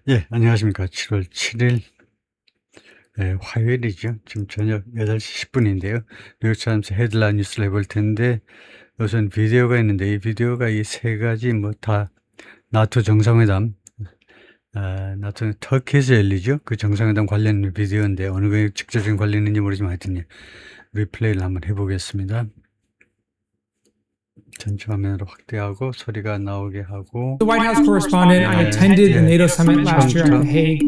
예, 안녕하십니까. 7월 7일, 화요일이죠. 지금 저녁 8시 10분인데요. 뉴욕타임스 헤드라인 뉴스를 해볼 텐데, 우선 비디오가 있는데, 이 비디오가 이 세 가지 다 나토 정상회담, 나토는 터키에서 열리죠. 그 정상회담 관련 비디오인데, 어느 게 직접적인 관련이 있는지 모르지만 하여튼, 리플레이를 한번 해보겠습니다. 전체 화면으로 확대하고 소리가 나오게 하고. The White House correspondent, I attended the NATO summit last year at The Hague.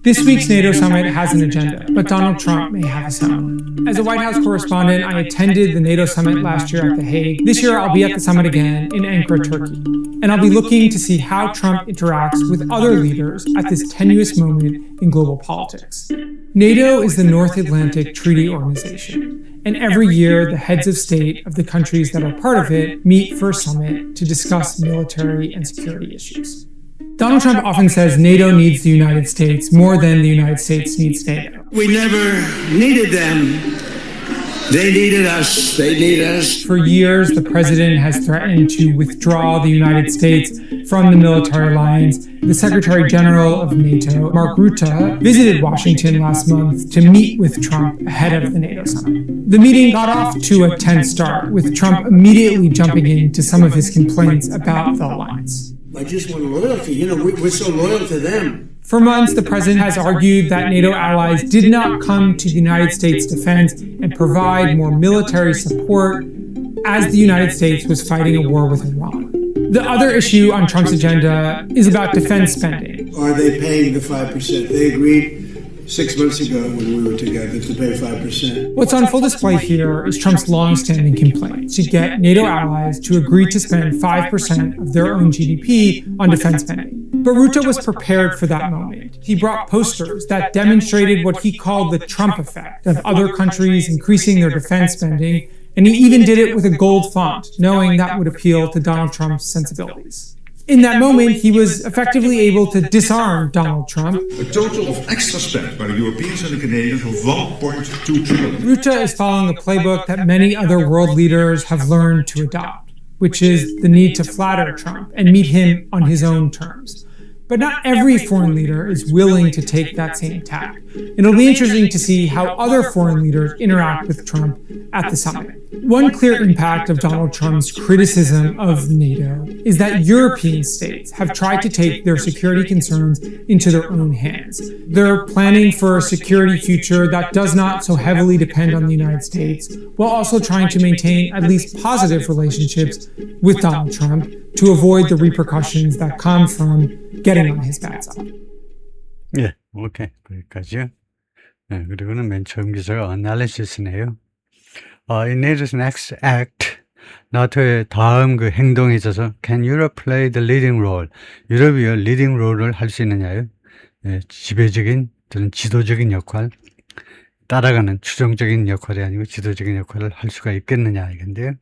This week's NATO summit has an agenda, but Donald Trump may have his own. As a White House correspondent, I attended the NATO summit last year at The Hague. This year, I'll be at the summit again in Ankara, Turkey. And I'll be looking to see how Trump interacts with other leaders at this tenuous moment in global politics. NATO is the North Atlantic Treaty Organization, and every year the heads of state of the countries that are part of it meet for a summit to discuss military and security issues. Donald Trump often says NATO needs the United States more than the United States needs NATO. We never needed them. They needed us. They need us. For years, the president has threatened to withdraw the United States from the military alliance. The Secretary General of NATO, Mark Rutte, visited Washington last month to meet with Trump ahead of the NATO summit. The meeting got off to a tense start, with Trump immediately jumping into some of his complaints about the alliance. I just want loyalty. We're so loyal to them. For months, the president has argued that NATO allies did not come to the United States' defense and provide more military support as the United States was fighting a war with Iran. The other issue on Trump's agenda is about defense spending. Are they paying the 5%? They agreed 6 months ago when we were together to pay 5%. What's on full display here is Trump's long-standing complaint to get NATO allies to agree to spend 5% of their own GDP on defense spending. But Rutte was prepared for that moment. He brought posters that demonstrated what he called the Trump effect of other countries increasing their defense spending, and he even did it with a gold font, knowing that would appeal to Donald Trump's sensibilities. In that moment, he was effectively able to disarm Donald Trump. A total of extra spend by the Europeans and the Canadians of 1.2 trillion. Rutte is following a playbook that many other world leaders have learned to adopt, which is the need to flatter Trump and meet him on his own terms. But not every foreign leader is willing to take that same tack. It'll be interesting to see how other foreign leaders interact with Trump at the summit. One clear impact of Donald Trump's criticism of NATO is that European states have tried to take their security concerns into their own hands. They're planning for a security future that does not so heavily depend on the United States, while also trying to maintain at least positive relationships with Donald Trump to avoid the repercussions that come from getting on his bad side. 예, 오케이. 거기까지요. 네, 그리고는 맨 처음 기사가 analysis네요. In NATO's next act, 나토의 다음 그 행동에 있어서 Can Europe play the leading role? 유럽이 리딩 롤을 할 수 있느냐요? 예, 지배적인 또는 지도적인 역할, 따라가는 추종적인 역할이 아니고 지도적인 역할을 할 수가 있겠느냐 이건데요.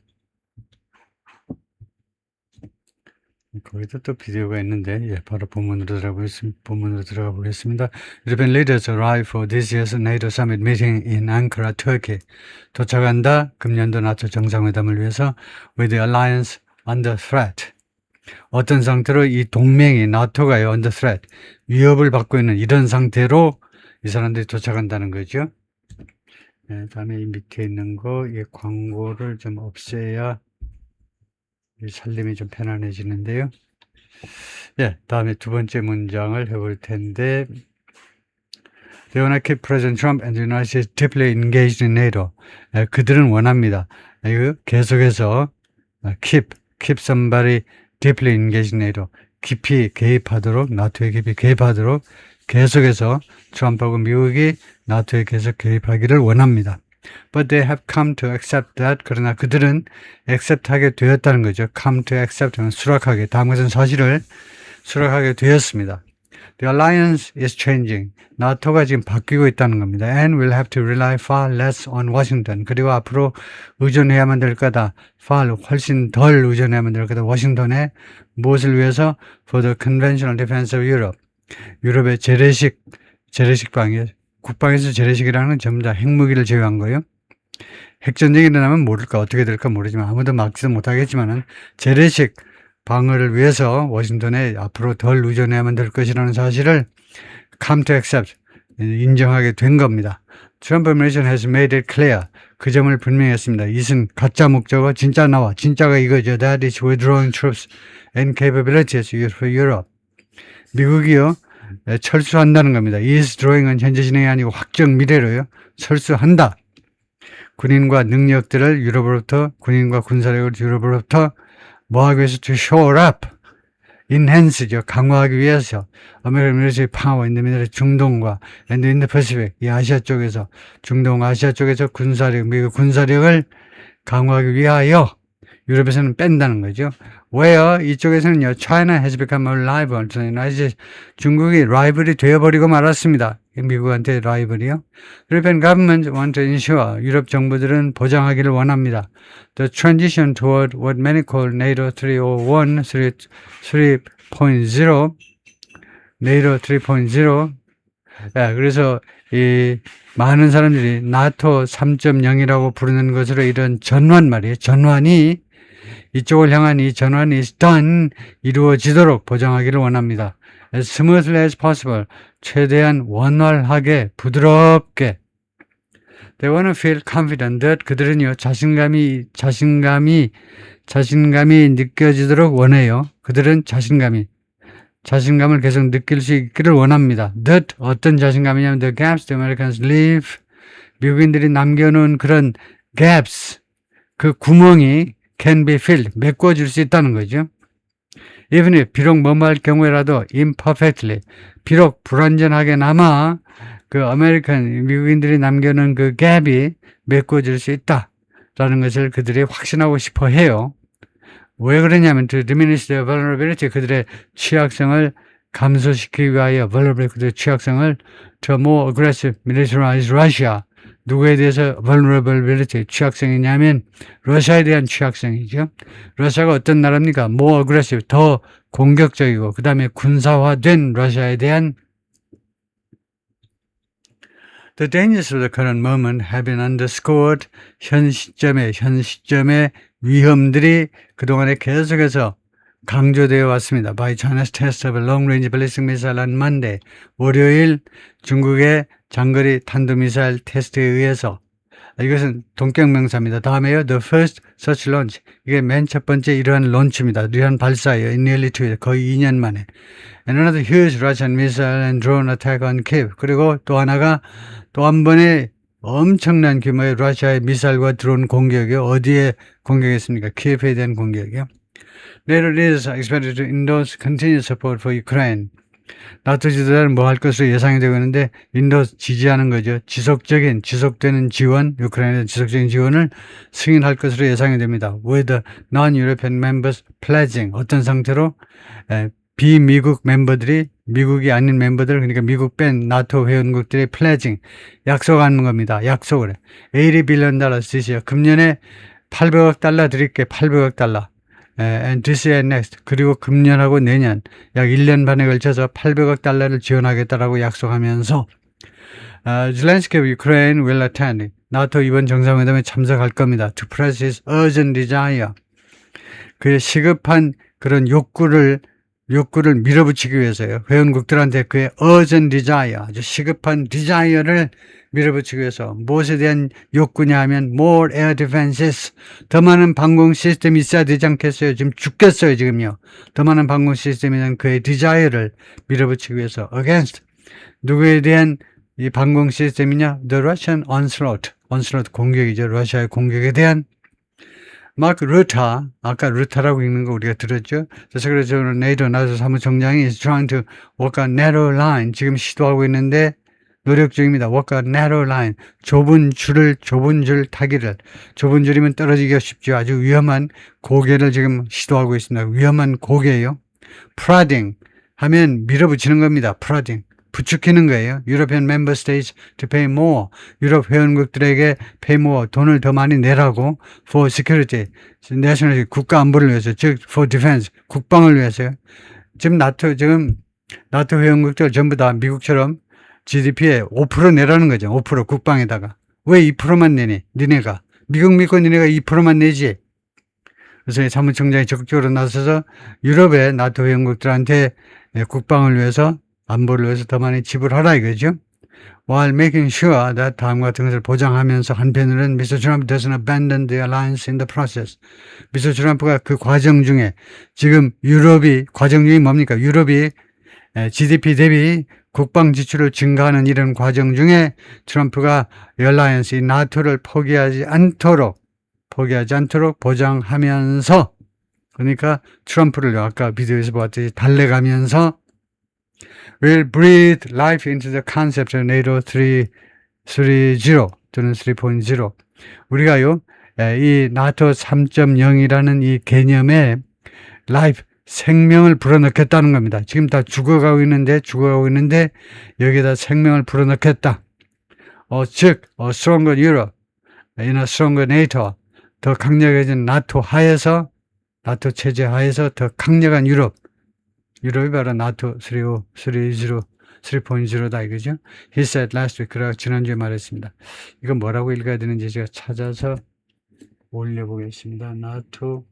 거기도 또 비디오가 있는데, 예, 바로 본문으로 들어가 보겠습니다. European leaders arrive for this year's NATO summit meeting in Ankara, Turkey. 도착한다. 금년도 나토 정상회담을 위해서 with the alliance under threat. 어떤 상태로 이 동맹이 나토가요, under threat. 위협을 받고 있는 이런 상태로 이 사람들이 도착한다는 거죠. 예, 다음에 이 밑에 있는 거, 이 광고를 좀 없애야 살림이 좀 편안해지는데요. 예, 다음에 두 번째 문장을 해볼 텐데, They want to keep President Trump and the United States deeply engaged in NATO. 예, 그들은 원합니다. 이거 계속해서 keep somebody deeply engaged in NATO. 깊이 개입하도록, 나토에 깊이 개입하도록 계속해서 트럼프하고 미국이 나토에 계속 개입하기를 원합니다. But they have come to accept that. 그러나 그들은 accept하게 되었다는 거죠. come to accept 하면 수락하게. 다음 것은 사실을 수락하게 되었습니다. The alliance is changing. 나토가 지금 바뀌고 있다는 겁니다. And we'll have to rely far less on Washington. 그리고 앞으로 의존해야만 될 거다. 훨씬 덜 의존해야만 될 거다. 워싱턴에 무엇을 위해서? For the conventional defense of Europe. 유럽의 재래식 방위. 국방에서 재래식이라는 건 전부 다 핵무기를 제외한 거예요. 핵전쟁이 일어나면 모를까 어떻게 될까 모르지만 아무도 막지도 못하겠지만은 재래식 방어를 위해서 워싱턴에 앞으로 덜 의존해야만 될 것이라는 사실을 come to accept, 인정하게 된 겁니다. Trump administration has made it clear. 그 점을 분명히 했습니다. 이것은 가짜 목적어 진짜 나와. 진짜가 이거죠. That is withdrawing troops and capabilities for Europe. 미국이요. 철수한다는 겁니다. is drawing은 현재 진행이 아니고 확정 미래로요. 철수한다. 군인과 능력들을 유럽으로부터 군인과 군사력을 유럽으로부터 뭐하기 위해서 to shore up. enhance죠. 강화하기 위해서 American military power in the middle 중동과 and in the Pacific 이 아시아 쪽에서 중동 아시아 쪽에서 군사력 미국 군사력을 강화하기 위하여 유럽에서는 뺀다는 거죠. Where 이쪽에서는요. China has become a rival. 중국이 라이벌이 되어버리고 말았습니다. 미국한테 라이벌이요. European governments want to ensure 유럽 정부들은 보장하기를 원합니다. The transition toward what many call NATO 3.0 NATO 3.0 그래서 이 많은 사람들이 나토 3.0이라고 부르는 것으로 이런 전환 말이에요. 전환이 이쪽을 향한 이 전환이 done 이루어지도록 보장하기를 원합니다. As smoothly as possible 최대한 원활하게 부드럽게 They want to feel confident that 그들은요 자신감이 느껴지도록 원해요. 그들은 자신감을 계속 느낄 수 있기를 원합니다. That 어떤 자신감이냐면 the gaps the Americans leave 미국인들이 남겨놓은 그런 gaps 그 구멍이 can be filled 메꿔줄 수 있다는 거죠. Even if 비록 뭐뭐할 경우에라도 imperfectly 비록 불완전하게나마 그 미국인들이 남겨놓은 그 갭이 메꿔질 수 있다라는 것을 그들이 확신하고 싶어 해요. 왜 그러냐면 to diminish their vulnerability 그들의 취약성을 감소시키기 위하여 그들의 취약성을 to more aggressive militarized Russia 누구에 대해서 vulnerability 취약성이냐면 러시아에 대한 취약성이죠. 러시아가 어떤 나라입니까? more aggressive 더 공격적이고 그 다음에 군사화된 러시아에 대한 The dangers of the current moment have been underscored. 현 시점의 위험들이 그동안에 계속해서 강조되어 왔습니다. By China's test of a long-range ballistic missile on Monday. 월요일 중국의 장거리 탄도미사일 테스트에 의해서 이것은 동격명사입니다. 다음에요. The first such launch. 이게 맨 첫 번째 이러한 론치입니다. 이러한 발사예요. In nearly 2 years. 거의 2년 만에. And another huge Russian missile and drone attack on Kiev. 그리고 또 하나가 또 한 번의 엄청난 규모의 러시아의 미사일과 드론 공격이요. 어디에 공격했습니까? 키예프에 대한 공격이요. NATO leaders are expected to endorse continued support for Ukraine. 나토 지도자는 뭐 할 것으로 예상이 되고 있는데 지지하는 거죠. 지속되는 지원, 우크라이나의 지속적인 지원을 승인할 것으로 예상이 됩니다. With non-European members pledging 어떤 상태로 비미국 멤버들이 미국이 아닌 멤버들 그러니까 미국 뺀 나토 회원국들이 pledging 약속하는 겁니다. 약속을 $80 billion this year 금년에 800억 달러 드릴게 800억 달러. And this year and next. 그리고 금년하고 내년 약 1년 반에 걸쳐서 800억 달러를 지원하겠다라고 약속하면서 Zelensky of Ukraine will attend. 나토 이번 정상회담에 참석할 겁니다. To press his urgent desire. 그의 시급한 그런 욕구를 밀어붙이기 위해서요. 회원국들한테 그의 urgent desire, 아주 시급한 desire를 밀어붙이기 위해서 무엇에 대한 욕구냐 하면 more air defenses, 더 많은 방공 시스템이 있어야 되지 않겠어요? 지금 죽겠어요 지금요. 더 많은 방공 시스템에 대한 그의 desire를 밀어붙이기 위해서 against 누구에 대한 이 방공 시스템이냐? The Russian onslaught 공격이죠. 러시아의 공격에 대한 마크 루타, 아까 루타라고 읽는 거 우리가 들었죠? 그래서 NATO 사무총장이 is trying to walk a narrow line. 지금 시도하고 있는데 노력 중입니다. walk a narrow line. 좁은 줄 타기를. 좁은 줄이면 떨어지기가 쉽죠. 아주 위험한 고개를 지금 시도하고 있습니다. 위험한 고개예요. prodding 하면 밀어붙이는 겁니다. prodding. 부추기는 거예요. European member states to pay more. 유럽 회원국들에게 pay more. 돈을 더 많이 내라고 for security. national 국가 안보를 위해서. 즉 for defense. 국방을 위해서요. 지금 나토 회원국들 전부 다 미국처럼 GDP에 5% 내라는 거죠. 5% 국방에다가. 왜 2%만 내니? 니네가. 미국 믿고 니네가 2%만 내지. 그래서 사무총장이 적극적으로 나서서 유럽의 나토 회원국들한테 국방을 위해서 안보를 위해서 더 많이 지불하라 이거죠. While making sure that 다음과 같은 것을 보장하면서 한편으로는 Mr. Trump doesn't abandon the alliance in the process. 미스터 트럼프가 그 과정 중에 지금 유럽이 과정 중에 뭡니까? 유럽이 GDP 대비 국방 지출을 증가하는 이런 과정 중에 트럼프가 alliance, 이 나토를 포기하지 않도록 보장하면서 그러니까 트럼프를 아까 비디오에서 보았듯이 달래가면서 will breathe life into the concept of NATO 3.0 또는 3.0. 우리가요, 이 나토 3.0이라는 이 개념에 life, 생명을 불어넣겠다는 겁니다. 지금 다 죽어가고 있는데 여기에다 생명을 불어넣겠다. 즉, stronger Europe, in a stronger NATO, 더 강력해진 나토 하에서, 나토 체제 하에서 더 강력한 유럽이 바로 나토 3.0다 이거죠. He said last week. 그러고 지난주에 말했습니다. 이건 뭐라고 읽어야 되는지 제가 찾아서 올려보겠습니다. 나토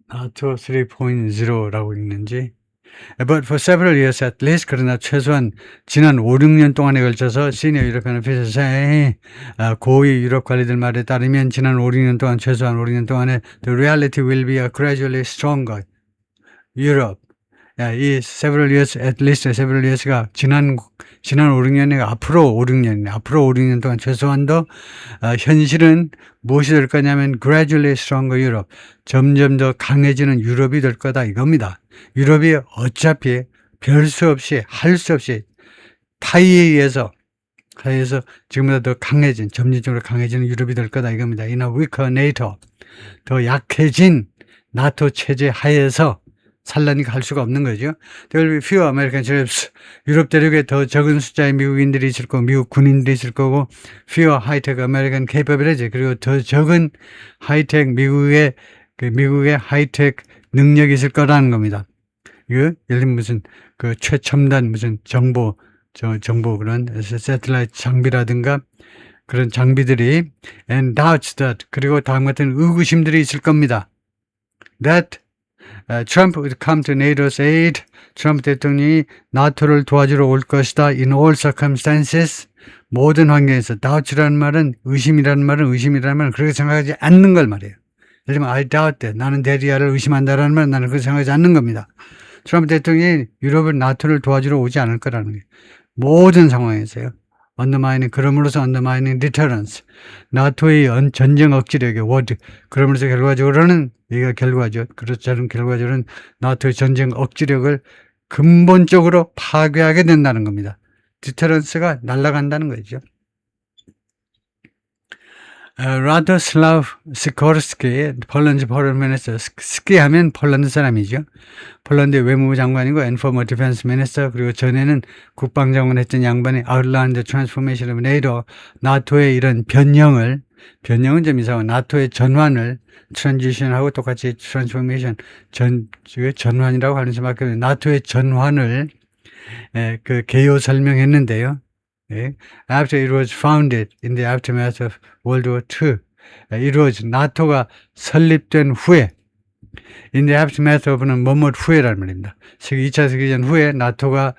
3.0라고 읽는지. But for several years at least, 그러나 최소한 지난 5, 6년 동안에 걸쳐서 Senior European Officials, 고위 유럽 관리들 말에 따르면 지난 5, 6년 동안, 최소한 5, 6년 동안에 The reality will be a gradually stronger Europe. 이 several years, at least several years가 지난 5, 6년이 앞으로 5, 6년 동안 최소한 더 현실은 무엇이 될 거냐면 gradually stronger Europe. 점점 더 강해지는 유럽이 될 거다 이겁니다. 유럽이 어차피 별 수 없이 할 수 없이 타이에 의해서 지금보다 더 강해진, 점진적으로 강해지는 유럽이 될 거다 이겁니다. In a weaker NATO. 더 약해진 나토 체제 하에서 산란이가 할 수가 없는 거죠. There will be fewer American troops. 유럽 대륙에 더 적은 숫자의 미국인들이 있을 거고, 미국 군인들이 있을 거고, fewer high-tech American capability. 그리고 더 적은 하이텍 미국의 하이텍 능력이 있을 거라는 겁니다. 이거 예를 들면 무슨 그 최첨단 무슨 정보 그런 세틀라이트 장비라든가 그런 장비들이 and doubts that 그리고 다음 같은 의구심들이 있을 겁니다. That Trump would come to NATO's aid. 트럼프 대통령이 나토를 도와주러 올 것이다. In all circumstances. 모든 환경에서 doubt라는 말은 의심이라는 말은 그렇게 생각하지 않는 걸 말이에요. 예를 들면 I doubt that. 나는 대리아를 의심한다라는 말은 나는 그렇게 생각하지 않는 겁니다. 트럼프 대통령이 유럽을 나토를 도와주러 오지 않을 거라는 거예요. 모든 상황에서요. 그럼으로써 undermining deterrence. 나토의 전쟁 억지력의 word. 그럼으로써 결과적으로는, 이게 결과죠. 그렇지 않은 결과적으로는 나토의 전쟁 억지력을 근본적으로 파괴하게 된다는 겁니다. deterrence가 날아간다는 거죠. 라도슬라우 시코르스키, 폴란드 포럼 미니스터, 스키 하면 폴란드 사람이죠. 폴란드 외무부 장관이고, and former defense minister, 그리고 전에는 국방장관 했던 양반이 outlined the transformation of NATO, 나토의 이런 변형은 좀 이상하고, 나토의 전환을 transition하고 똑같이 transformation, 전환이라고 하는 수밖에 없는 나토의 전환을 그 개요 설명했는데요. After it was founded in the aftermath of World War II, 나토가 설립된 후에, in the aftermath of는 뭐뭐 후에라는 말입니다. 2차 세계대전 후에 나토가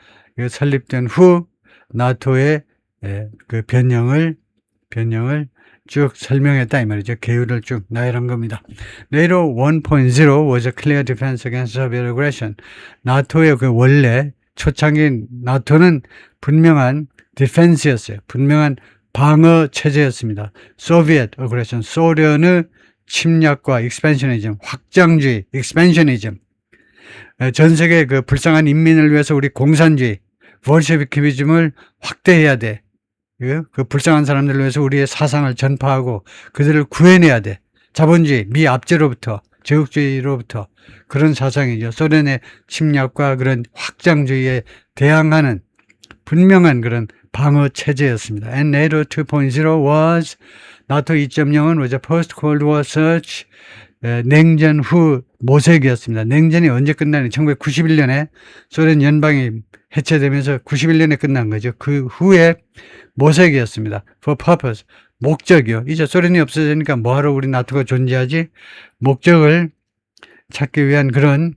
설립된 후, 나토의 그 변형을 쭉 설명했다 이 말이죠. 개요를 쭉 나열한 겁니다. NATO 1.0 was a clear defense against Soviet aggression. 나토의 그 원래 초창기 나토는 분명한 디펜스였어요. 분명한 방어 체제였습니다. 소비에트 어그레션, 소련의 침략과 익스펜셔니즘, 확장주의, 익스펜셔니즘, 전 세계 그 불쌍한 인민을 위해서 우리 공산주의, 볼셰비키즘을 확대해야 돼. 그 불쌍한 사람들을 위해서 우리의 사상을 전파하고 그들을 구해내야 돼. 자본주의, 미 압제로부터, 제국주의로부터 그런 사상이죠. 소련의 침략과 그런 확장주의에 대항하는 분명한 그런 방어 체제였습니다. And NATO 2.0 was, 나토 2.0은 was a post-Cold War search, 냉전 후 모색이었습니다. 냉전이 언제 끝나니? 1991년에 소련 연방이 해체되면서 91년에 끝난 거죠. 그 후에 모색이었습니다. For purpose, 목적이요. 이제 소련이 없어지니까 뭐하러 우리 나토가 존재하지? 목적을 찾기 위한 그런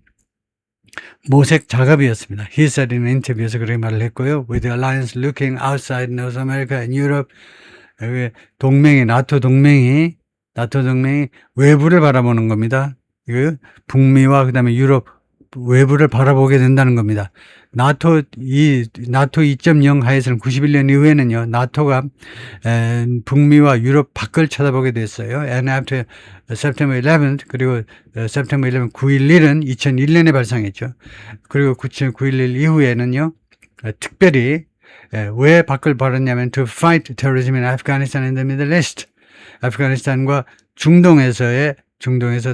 모색 작업이었습니다. He said in 인터뷰에서 그렇게 말을 했고요. With the alliance looking outside North America and Europe, 동맹이 나토 동맹이 외부를 바라보는 겁니다. 북미와 그다음에 유럽 외부를 바라보게 된다는 겁니다. 나토 2.0 하에서는 91년 이후에는요, 나토가 북미와 유럽 밖을 쳐다보게 됐어요. And after September 11th, 그리고 September 11, 9.11은 2001년에 발생했죠. 그리고 9.11 이후에는요, 특별히 왜 밖을 바랐냐면 to fight terrorism in Afghanistan and the Middle East. 아프가니스탄과 중동에서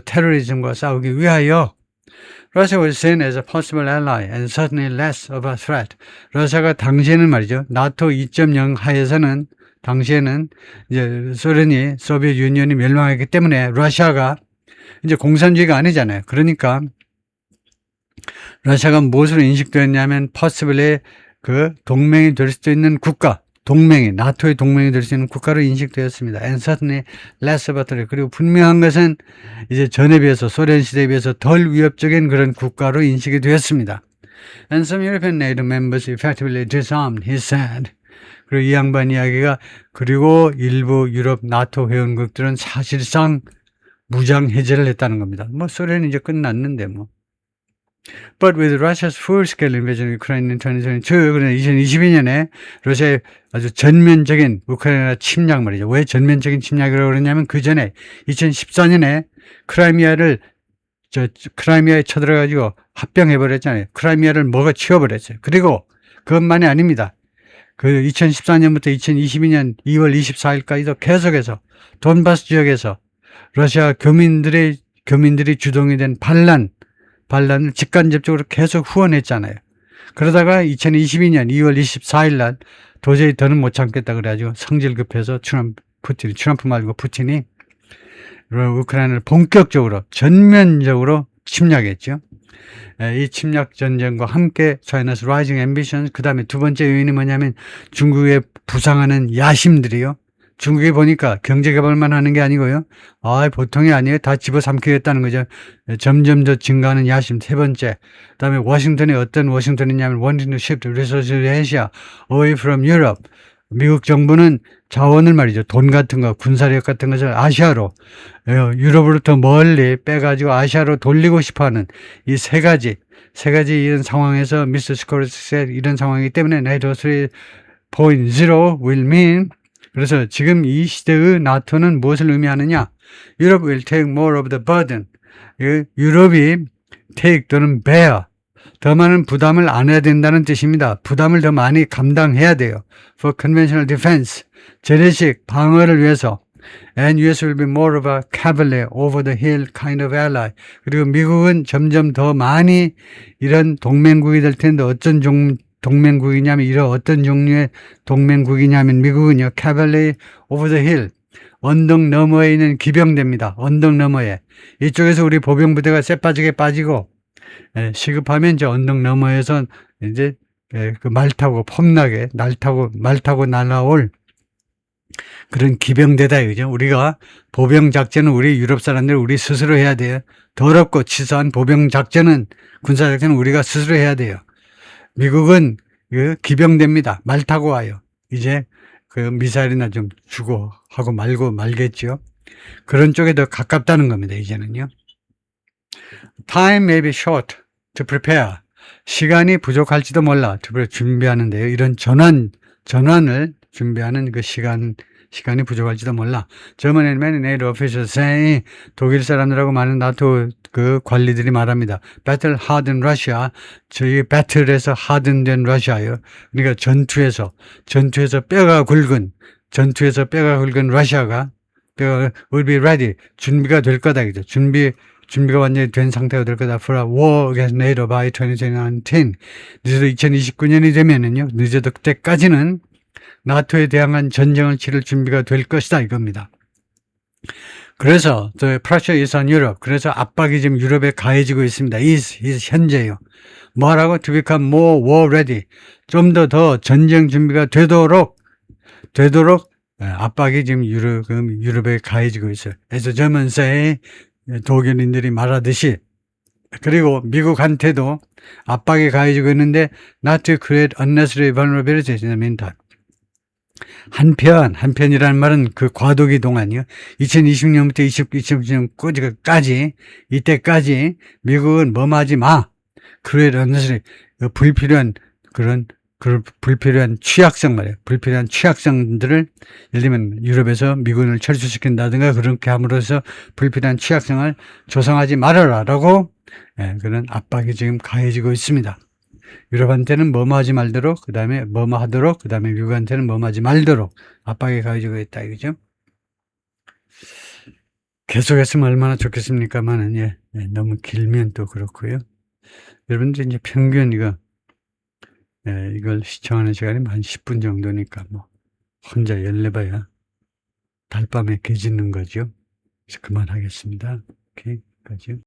테러리즘과 싸우기 위하여 Russia was seen as a possible ally and certainly less of a threat. 러시아가 당시에는 말이죠. 나토 2.0 하에서는 당시에는 이제 소비에트 유니언이 멸망했기 때문에 러시아가 이제 공산주의가 아니잖아요. 그러니까 러시아가 무엇으로 인식되었냐면 possibly 그 동맹이 될 수도 있는 국가, 나토의 동맹이 될 수 있는 국가로 인식되었습니다. And certainly less of a threat. 그리고 분명한 것은 이제 전에 비해서 소련 시대에 비해서 덜 위협적인 그런 국가로 인식이 되었습니다. And some European NATO members effectively disarmed, he said. 그리고 이 양반 이야기가 그리고 일부 유럽 나토 회원국들은 사실상 무장 해제를 했다는 겁니다. 뭐 소련이 이제 끝났는데 뭐. But with Russia's full-scale invasion of Ukraine in 2022, 그러나 2022년에 러시아의 아주 전면적인 우크라이나 침략 말이죠. 왜 전면적인 침략이라고 그러냐면 그 전에 2014년에 크라이미아에 쳐들어가지고 합병해버렸잖아요. 크라이미아를 뭐가 치워버렸어요. 그리고 그것만이 아닙니다. 그 2014년부터 2022년 2월 24일까지도 계속해서 돈바스 지역에서 러시아 교민들이 주동이 된 반란을 직간접적으로 계속 후원했잖아요. 그러다가 2022년 2월 24일 날 도저히 더는 못 참겠다 그래가지고 성질 급해서 트럼프 말고 푸틴이 우크라이나를 본격적으로 전면적으로 침략했죠. 이 침략 전쟁과 함께 China's rising ambitions, 그 다음에 두 번째 요인이 뭐냐면 중국의 부상하는 야심들이요. 중국이 보니까 경제개발만 하는 게 아니고요. 보통이 아니에요. 다 집어삼키겠다는 거죠. 점점 더 증가하는 야심. 세 번째. 그 다음에 워싱턴이 어떤 워싱턴이냐면 wanting to shift resources to Asia away from Europe. 미국 정부는 자원을 말이죠. 돈 같은 거, 군사력 같은 것을 아시아로, 유럽으로부터 멀리 빼가지고 아시아로 돌리고 싶어 하는 이 세 가지 이런 상황에서 미스터 스코르스의 이런 상황이기 때문에 NATO 3.0 will mean 그래서 지금 이 시대의 나토는 무엇을 의미하느냐? Europe will take more of the burden. 유럽이 take 또는 bear. 더 많은 부담을 안 해야 된다는 뜻입니다. 부담을 더 많이 감당해야 돼요. For conventional defense. 재래식 방어를 위해서. And US will be more of a cavalier, over the hill kind of ally. 그리고 미국은 점점 더 많이 이런 동맹국이 될 텐데 어떤 동맹국이냐면 이런 어떤 종류의 동맹국이냐면 미국은요. cavalier over the hill. 언덕 너머에 있는 기병대입니다. 언덕 너머에. 이쪽에서 우리 보병부대가 쎄빠지게 빠지고 시급하면 이제 언덕 너머에서 이제 그 말 타고 폼나게 말 타고 날아올 그런 기병대다 이거죠. 우리가 보병 작전은 우리 유럽 사람들 우리 스스로 해야 돼요. 더럽고 치사한 보병 작전은 군사 작전은 우리가 스스로 해야 돼요. 미국은 그 기병대입니다. 말 타고 와요. 이제 그 미사일이나 좀 주고 하고 말겠죠. 그런 쪽에 더 가깝다는 겁니다. 이제는요. Time may be short to prepare. 시간이 부족할지도 몰라. 준비하는데요. 이런 전환을 준비하는 그 시간이 부족할지도 몰라. German and many NATO officials say 독일 사람들하고 많은 나토 그 관리들이 말합니다. Battle hardened Russia. 저희 배틀에서 hardened 러시아요. 그러니까 전투에서 뼈가 굵은 러시아가 will be ready. 준비가 될 거다. 그죠? 준비가 완전히 된 상태가 될 거다. For a war against NATO by 2019. 늦어도 2029년이 되면은요. 늦어도 그때까지는 나토에 대항한 전쟁을 치를 준비가 될 것이다 이겁니다. 그래서 the pressure is on Europe. 그래서 압박이 지금 유럽에 가해지고 있습니다. is 현재요. 뭐라고? To become more war ready. 좀 더 전쟁 준비가 되도록 압박이 지금 유럽에 가해지고 있어요. 그래서 저면서에 독일인들이 말하듯이, 그리고 미국한테도 압박이 가해지고 있는데 not to create unnecessary vulnerabilities in the meantime. 한편이라는 말은 그 과도기 동안이요. 2020년부터 2020년까지 이때까지 미국은 뭐하지 마. create unnecessary 불필요한 그런 불필요한 취약성 말이에요. 불필요한 취약성들을 예를 들면 유럽에서 미군을 철수시킨다든가 그렇게 함으로써 불필요한 취약성을 조성하지 말아라라고 그런 압박이 지금 가해지고 있습니다. 유럽한테는 뭐하지 말도록, 그 다음에 하도록, 그 다음에 미국한테는 뭐하지 말도록 압박이 가해지고 있다 이거죠. 계속했으면 얼마나 좋겠습니까만은 너무 길면 또 그렇고요. 여러분들 이제 평균 이걸 시청하는 시간이 한 10분 정도니까 뭐 혼자 열내봐야 달밤에 개짖는 거죠. 그래서 그만하겠습니다. 오케이, 까지.